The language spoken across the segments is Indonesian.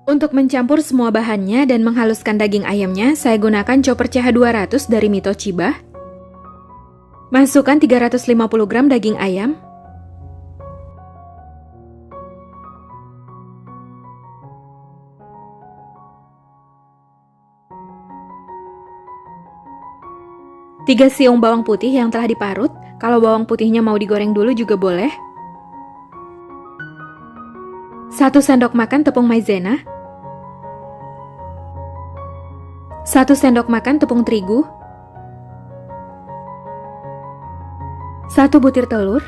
Untuk mencampur semua bahannya dan menghaluskan daging ayamnya, saya gunakan chopper CH200 dari Mito Chiba. Masukkan 350 gram daging ayam. Tiga siung bawang putih yang telah diparut. Kalau bawang putihnya mau digoreng dulu juga boleh. 1 sendok makan tepung maizena. 1 sendok makan tepung terigu. 1 butir telur.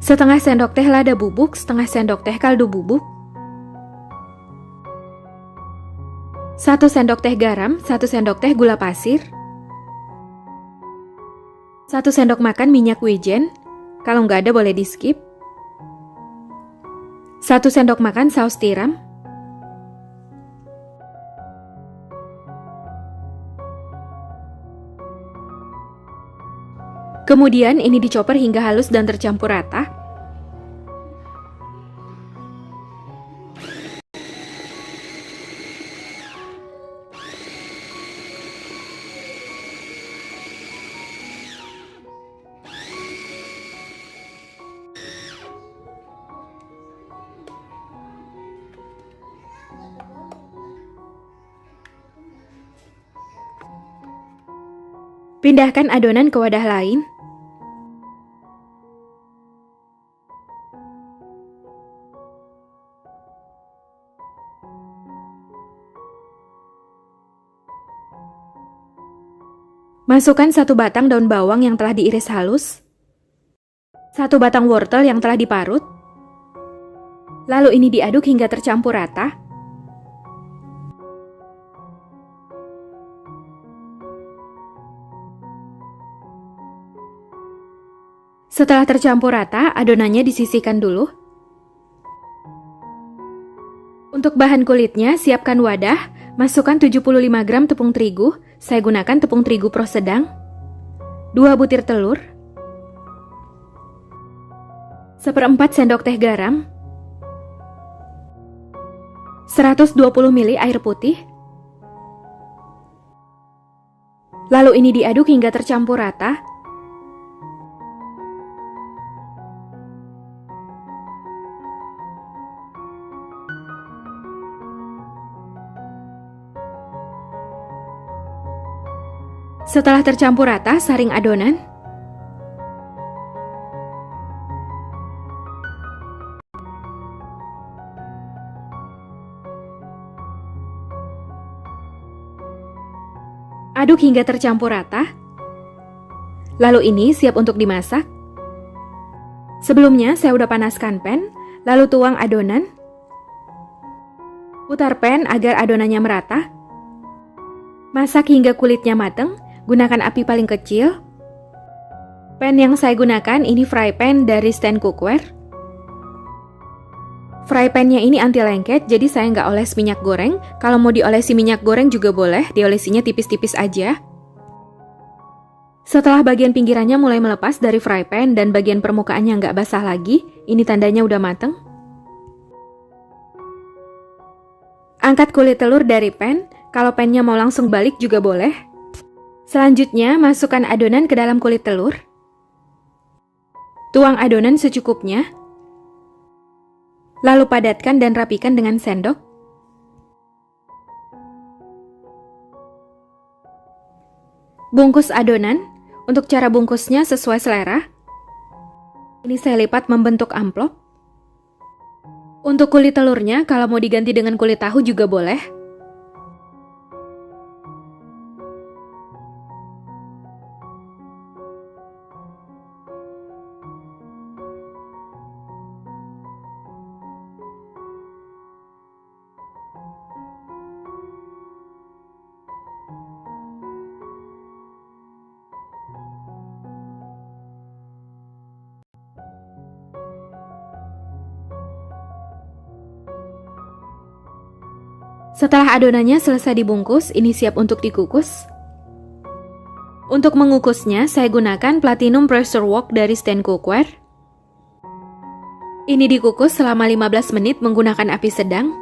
Setengah sendok teh lada bubuk, setengah sendok teh kaldu bubuk. 1 sendok teh garam, 1 sendok teh gula pasir. 1 sendok makan minyak wijen. Kalau nggak ada boleh di skip. 1 sendok makan saus tiram. Kemudian ini dicoper hingga halus dan tercampur rata. Pindahkan adonan ke wadah lain. Masukkan 1 batang daun bawang yang telah diiris halus. 1 batang wortel yang telah diparut. Lalu ini diaduk hingga tercampur rata. Setelah tercampur rata, adonannya disisihkan dulu. Untuk bahan kulitnya, siapkan wadah, masukkan 75 gram tepung terigu, saya gunakan tepung terigu pro sedang, 2 butir telur, 1/4 sendok teh garam, 120 ml air putih, lalu ini diaduk hingga tercampur rata. Setelah tercampur rata, saring adonan. Aduk hingga tercampur rata. Lalu ini siap untuk dimasak. Sebelumnya saya udah panaskan pan, lalu tuang adonan. Putar pan agar adonannya merata. Masak hingga kulitnya matang. Gunakan api paling kecil. Pan yang saya gunakan ini fry pan dari Stand Cookware. Fry pan-nya ini anti lengket, jadi saya nggak oles minyak goreng. Kalau mau diolesi minyak goreng juga boleh, diolesinya tipis-tipis aja. Setelah bagian pinggirannya mulai melepas dari fry pan dan bagian permukaannya nggak basah lagi, ini tandanya udah mateng. Angkat kulit telur dari pan, kalau pannya mau langsung balik juga boleh. Selanjutnya, masukkan adonan ke dalam kulit telur. Tuang adonan secukupnya. Lalu padatkan dan rapikan dengan sendok. Bungkus adonan. Untuk cara bungkusnya sesuai selera. Ini saya lipat membentuk amplop. Untuk kulit telurnya, kalau mau diganti dengan kulit tahu juga boleh. Setelah adonannya selesai dibungkus, ini siap untuk dikukus. Untuk mengukusnya, saya gunakan Platinum Pressure Wok dari Stand Cookware. Ini dikukus selama 15 menit menggunakan api sedang.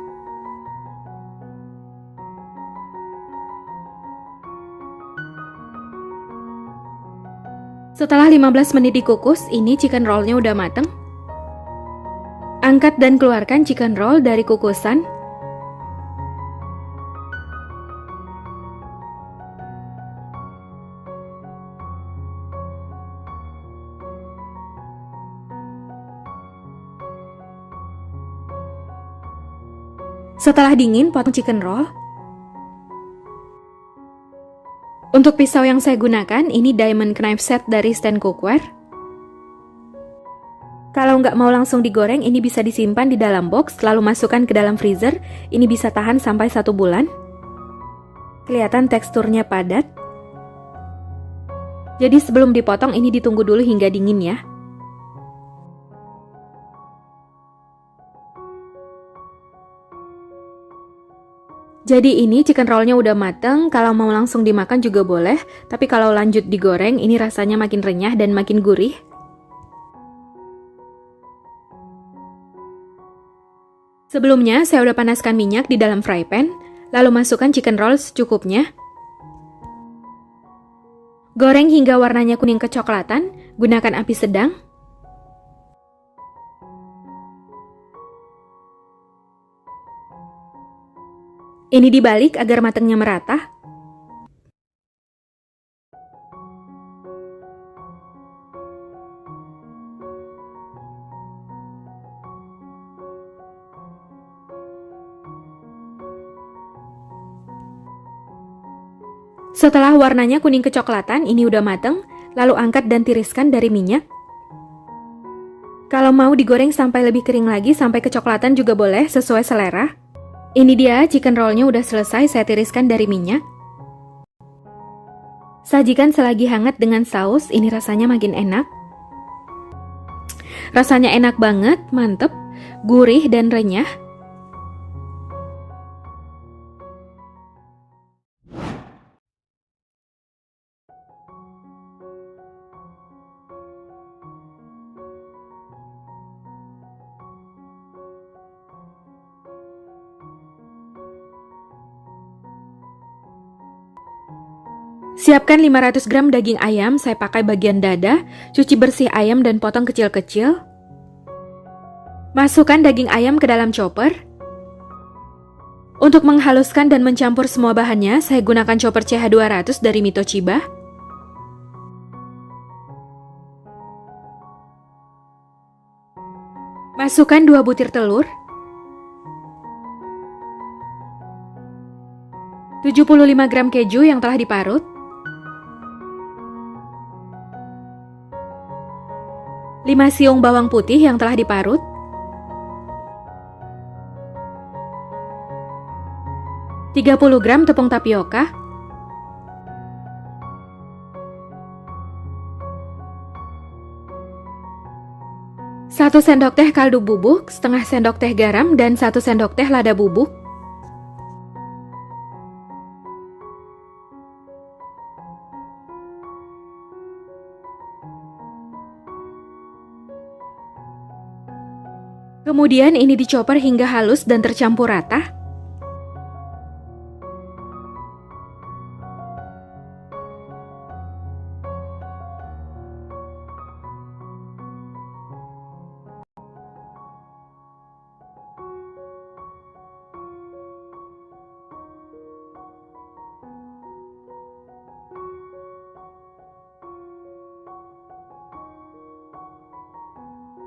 Setelah 15 menit dikukus, ini chicken roll-nya udah mateng. Angkat dan keluarkan chicken roll dari kukusan. Setelah dingin, potong chicken roll. Untuk pisau yang saya gunakan, ini diamond knife set dari Stand Cookware. Kalau nggak mau langsung digoreng, ini bisa disimpan di dalam box, lalu masukkan ke dalam freezer. Ini bisa tahan sampai 1 bulan. Kelihatan teksturnya padat. Jadi sebelum dipotong, ini ditunggu dulu hingga dingin ya. Jadi ini chicken roll-nya udah mateng, kalau mau langsung dimakan juga boleh, tapi kalau lanjut digoreng, ini rasanya makin renyah dan makin gurih. Sebelumnya, saya udah panaskan minyak di dalam fry pan, lalu masukkan chicken roll secukupnya. Goreng hingga warnanya kuning kecoklatan, gunakan api sedang. Ini dibalik agar matangnya merata. Setelah warnanya kuning kecoklatan, ini udah mateng, lalu angkat dan tiriskan dari minyak. Kalau mau digoreng sampai lebih kering lagi, sampai kecoklatan juga boleh, sesuai selera. Ini dia, chicken roll-nya udah selesai, saya tiriskan dari minyak. Sajikan selagi hangat dengan saus, ini rasanya makin enak. Rasanya enak banget, mantep, gurih dan renyah. Siapkan 500 gram daging ayam, saya pakai bagian dada, cuci bersih ayam dan potong kecil-kecil. Masukkan daging ayam ke dalam chopper. Untuk menghaluskan dan mencampur semua bahannya, saya gunakan chopper CH200 dari Mitochiba. Masukkan 2 butir telur. 75 gram keju yang telah diparut. 5 siung bawang putih yang telah diparut. 30 gram tepung tapioka. 1 sendok teh kaldu bubuk, setengah sendok teh garam, dan 1 sendok teh lada bubuk. Kemudian ini dicopper hingga halus dan tercampur rata.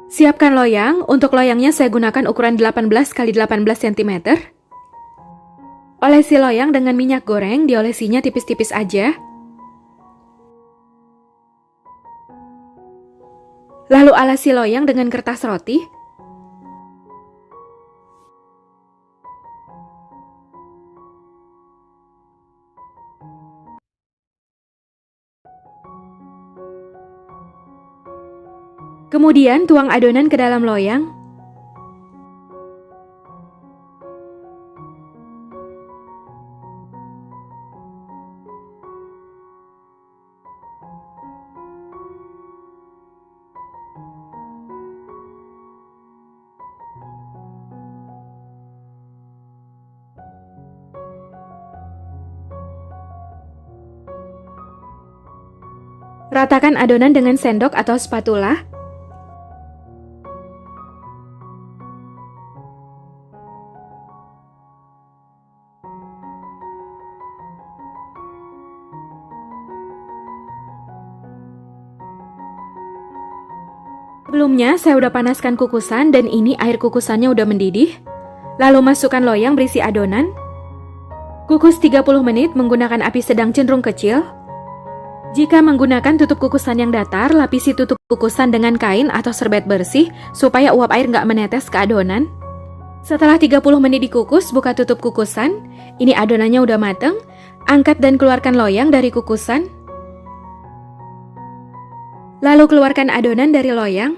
Siapkan loyang. Untuk loyangnya saya gunakan ukuran 18 x 18 cm. Olesi loyang dengan minyak goreng, diolesinya tipis-tipis aja. Lalu alasi loyang dengan kertas roti. Kemudian tuang adonan ke dalam loyang. Ratakan adonan dengan sendok atau spatula. Sebelumnya saya udah panaskan kukusan dan ini air kukusannya udah mendidih. Lalu masukkan loyang berisi adonan. Kukus 30 menit menggunakan api sedang cenderung kecil. Jika menggunakan tutup kukusan yang datar, lapisi tutup kukusan dengan kain atau serbet bersih supaya uap air nggak menetes ke adonan. Setelah 30 menit dikukus, buka tutup kukusan. Ini adonannya udah mateng. Angkat dan keluarkan loyang dari kukusan. Lalu keluarkan adonan dari loyang.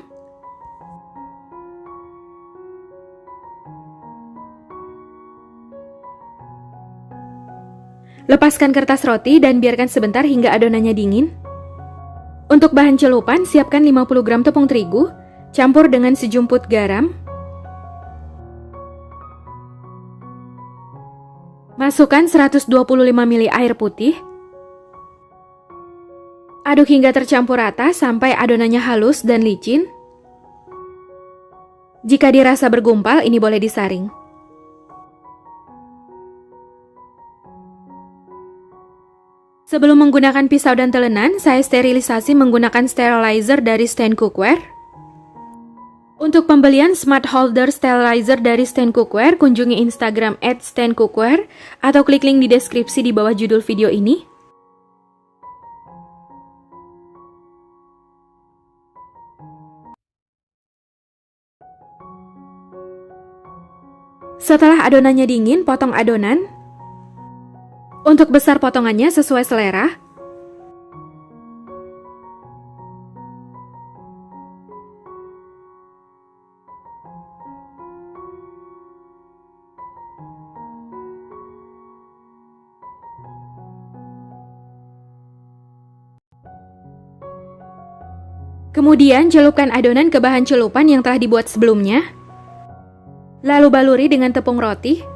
Lepaskan kertas roti dan biarkan sebentar hingga adonannya dingin. Untuk bahan celupan, siapkan 50 gram tepung terigu, campur dengan sejumput garam. Masukkan 125 ml air putih. Aduk hingga tercampur rata sampai adonannya halus dan licin. Jika dirasa bergumpal, ini boleh disaring. Sebelum menggunakan pisau dan telenan, saya sterilisasi menggunakan sterilizer dari Stand Cookware. Untuk pembelian smart holder sterilizer dari Stand Cookware, kunjungi Instagram @standcookware atau klik link di deskripsi di bawah judul video ini. Setelah adonannya dingin, potong adonan. Untuk besar potongannya sesuai selera. Kemudian celupkan adonan ke bahan celupan yang telah dibuat sebelumnya. Lalu baluri dengan tepung roti.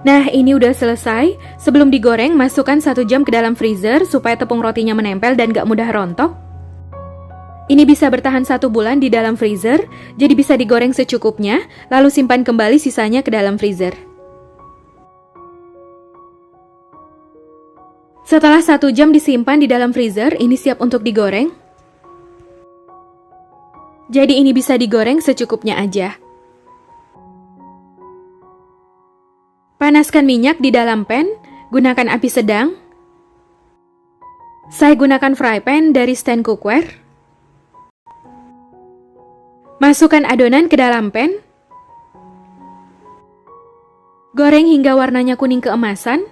Nah, ini udah selesai. Sebelum digoreng, masukkan 1 jam ke dalam freezer supaya tepung rotinya menempel dan gak mudah rontok. Ini bisa bertahan 1 bulan di dalam freezer, jadi bisa digoreng secukupnya, lalu simpan kembali sisanya ke dalam freezer. Setelah 1 jam disimpan di dalam freezer, ini siap untuk digoreng. Jadi ini bisa digoreng secukupnya aja. Panaskan minyak di dalam pan, gunakan api sedang. Saya gunakan fry pan dari Stand Cookware. Masukkan adonan ke dalam pan. Goreng hingga warnanya kuning keemasan.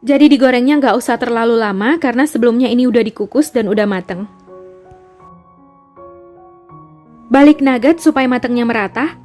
Jadi digorengnya nggak usah terlalu lama karena sebelumnya ini udah dikukus dan udah mateng. Balik nugget supaya matangnya merata.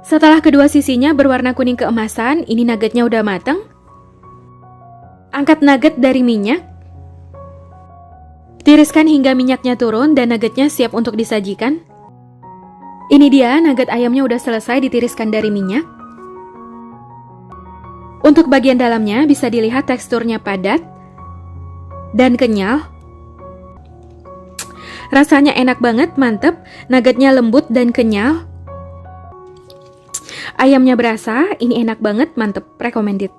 Setelah kedua sisinya berwarna kuning keemasan, ini nuggetnya udah matang. Angkat nugget dari minyak. Tiriskan hingga minyaknya turun dan nuggetnya siap untuk disajikan. Ini dia, nugget ayamnya udah selesai ditiriskan dari minyak. Untuk bagian dalamnya bisa dilihat teksturnya padat dan kenyal. Rasanya enak banget, mantep. Nuggetnya lembut dan kenyal. Ayamnya berasa, ini enak banget, mantep. Recommended.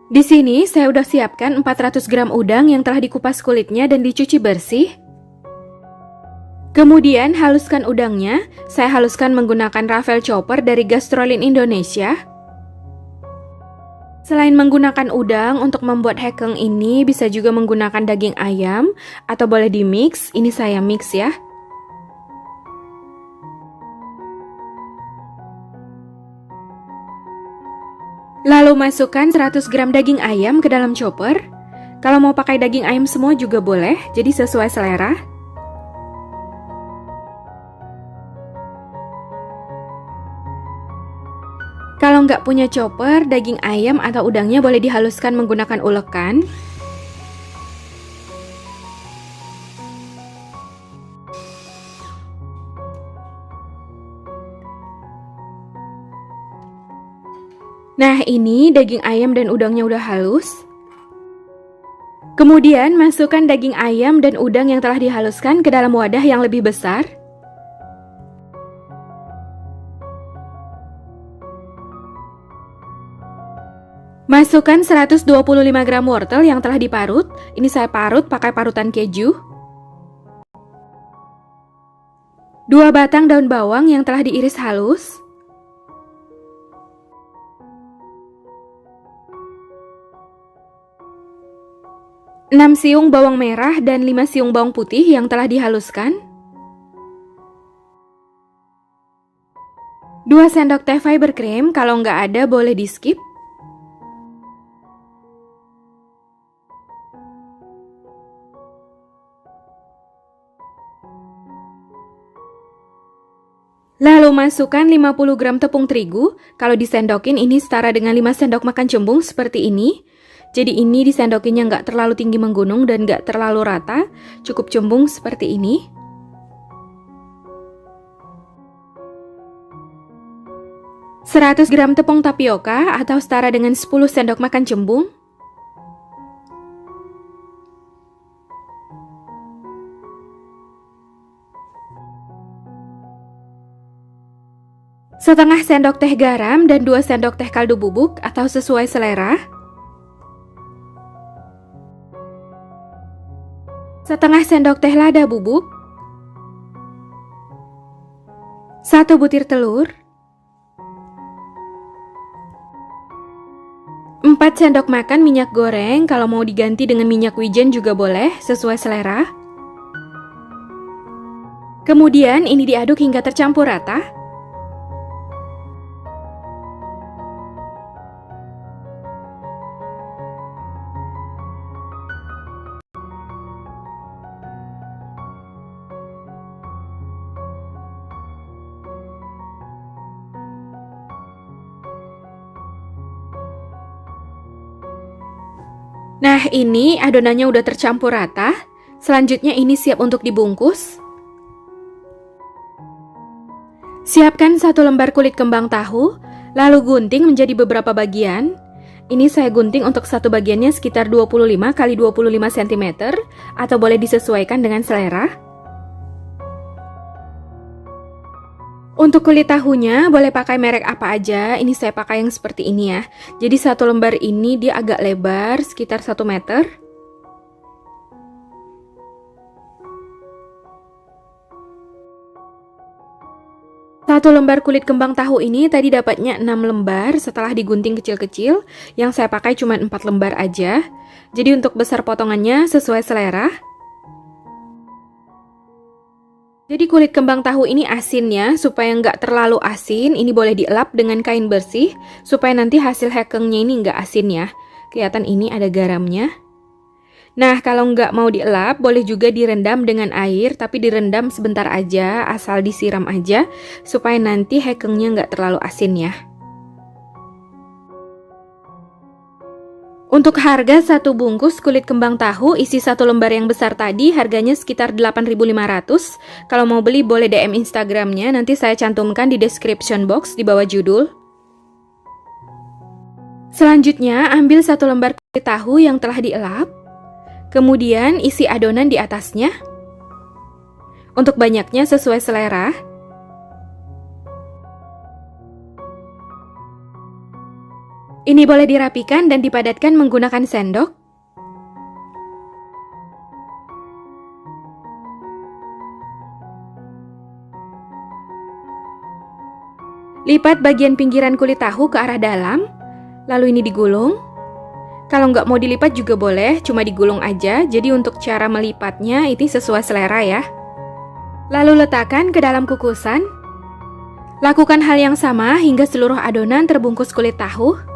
Di sini saya udah siapkan 400 gram udang yang telah dikupas kulitnya dan dicuci bersih. Kemudian haluskan udangnya, saya haluskan menggunakan Ravel Chopper dari Gastrolin Indonesia. Selain menggunakan udang, untuk membuat hekeng ini bisa juga menggunakan daging ayam atau boleh di mix, ini saya mix ya. Lalu masukkan 100 gram daging ayam ke dalam chopper. Kalau mau pakai daging ayam semua juga boleh, jadi sesuai selera. Kalau nggak punya chopper, daging ayam atau udangnya boleh dihaluskan menggunakan ulekan. Nah, ini daging ayam dan udangnya udah halus. Kemudian masukkan daging ayam dan udang yang telah dihaluskan ke dalam wadah yang lebih besar. Masukkan 125 gram wortel yang telah diparut. Ini saya parut pakai parutan keju. 2 batang daun bawang yang telah diiris halus. 6 siung bawang merah dan 5 siung bawang putih yang telah dihaluskan. 2 sendok teh fiber cream, kalau nggak ada boleh di skip. Lalu masukkan 50 gram tepung terigu, kalau disendokin ini setara dengan 5 sendok makan cembung seperti ini. Jadi ini disendokinnya nggak terlalu tinggi menggunung dan nggak terlalu rata, cukup cembung seperti ini. Seratus gram tepung tapioka atau setara dengan 10 sendok makan cembung. Setengah sendok teh garam dan 2 sendok teh kaldu bubuk atau sesuai selera. Setengah sendok teh lada bubuk. 1 butir telur. 4 sendok makan minyak goreng, kalau mau diganti dengan minyak wijen juga boleh, sesuai selera. Kemudian ini diaduk hingga tercampur rata. Nah, ini adonannya udah tercampur rata. Selanjutnya ini siap untuk dibungkus. Siapkan 1 lembar kulit kembang tahu, lalu gunting menjadi beberapa bagian. Ini saya gunting untuk satu bagiannya sekitar 25 x 25 cm, atau boleh disesuaikan dengan selera. Untuk kulit tahunya boleh pakai merek apa aja, ini saya pakai yang seperti ini ya. Jadi 1 lembar ini dia agak lebar, sekitar 1 meter. Satu lembar kulit kembang tahu ini tadi dapatnya 6 lembar setelah digunting kecil-kecil. Yang saya pakai cuma 4 lembar aja. Jadi untuk besar potongannya sesuai selera. Jadi kulit kembang tahu ini asin ya, supaya nggak terlalu asin, ini boleh dielap dengan kain bersih, supaya nanti hasil hekengnya ini nggak asin ya. Kelihatan ini ada garamnya. Nah, kalau nggak mau dielap, boleh juga direndam dengan air, tapi direndam sebentar aja, asal disiram aja, supaya nanti hekengnya nggak terlalu asin ya. Untuk harga satu bungkus kulit kembang tahu isi satu lembar yang besar tadi harganya sekitar 8.500. Kalau mau beli boleh DM Instagramnya, nanti saya cantumkan di description box di bawah judul. Selanjutnya ambil satu lembar kulit tahu yang telah dielap, kemudian isi adonan di atasnya. Untuk banyaknya sesuai selera. Ini boleh dirapikan dan dipadatkan menggunakan sendok. Lipat bagian pinggiran kulit tahu ke arah dalam, lalu ini digulung. Kalau nggak mau dilipat juga boleh, cuma digulung aja. Jadi untuk cara melipatnya ini sesuai selera ya. Lalu letakkan ke dalam kukusan. Lakukan hal yang sama hingga seluruh adonan terbungkus kulit tahu.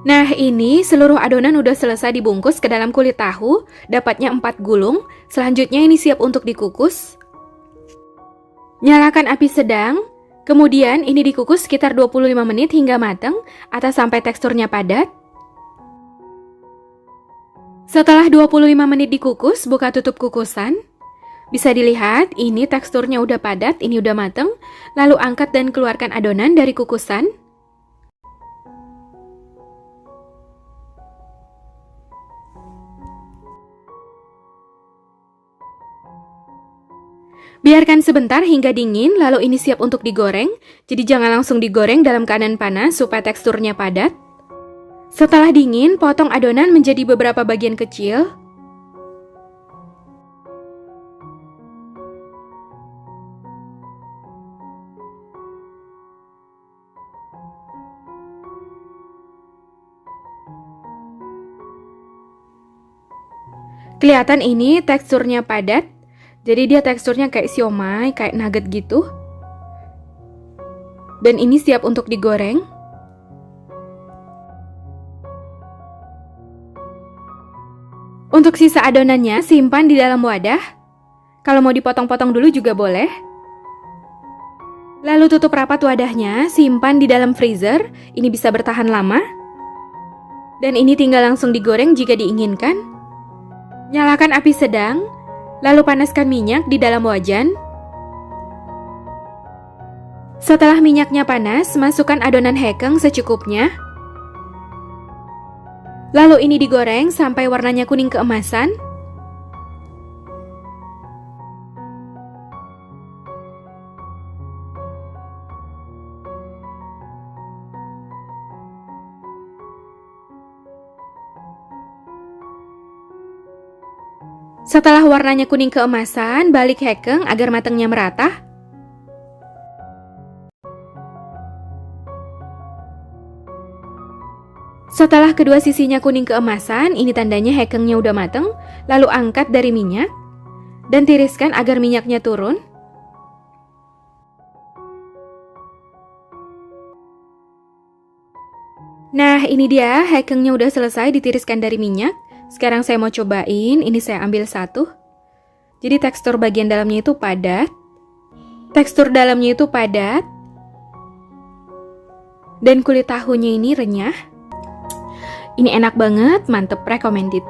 Nah, ini seluruh adonan udah selesai dibungkus ke dalam kulit tahu, dapatnya 4 gulung. Selanjutnya ini siap untuk dikukus. Nyalakan api sedang, kemudian ini dikukus sekitar 25 menit hingga matang atau sampai teksturnya padat. Setelah 25 menit dikukus, buka tutup kukusan. Bisa dilihat, ini teksturnya udah padat, ini udah matang. Lalu angkat dan keluarkan adonan dari kukusan. Biarkan sebentar hingga dingin, lalu ini siap untuk digoreng. Jadi jangan langsung digoreng dalam keadaan panas supaya teksturnya padat. Setelah dingin, potong adonan menjadi beberapa bagian kecil. Kelihatan ini teksturnya padat. Jadi dia teksturnya kayak siomay, kayak nugget gitu. Dan ini siap untuk digoreng. Untuk sisa adonannya simpan di dalam wadah. Kalau mau dipotong-potong dulu juga boleh. Lalu tutup rapat wadahnya, simpan di dalam freezer. Ini bisa bertahan lama. Dan ini tinggal langsung digoreng jika diinginkan. Nyalakan api sedang. Lalu panaskan minyak di dalam wajan. Setelah minyaknya panas, masukkan adonan hekeng secukupnya. Lalu ini digoreng sampai warnanya kuning keemasan. Setelah warnanya kuning keemasan, balik hekeng agar matangnya merata. Setelah kedua sisinya kuning keemasan, ini tandanya hekengnya udah matang. Lalu angkat dari minyak dan tiriskan agar minyaknya turun. Nah, ini dia hekengnya udah selesai ditiriskan dari minyak. Sekarang saya mau cobain, ini saya ambil satu. Jadi tekstur bagian dalamnya itu padat. Tekstur dalamnya itu padat. Dan kulit tahunya ini renyah. Ini enak banget, mantep, recommended.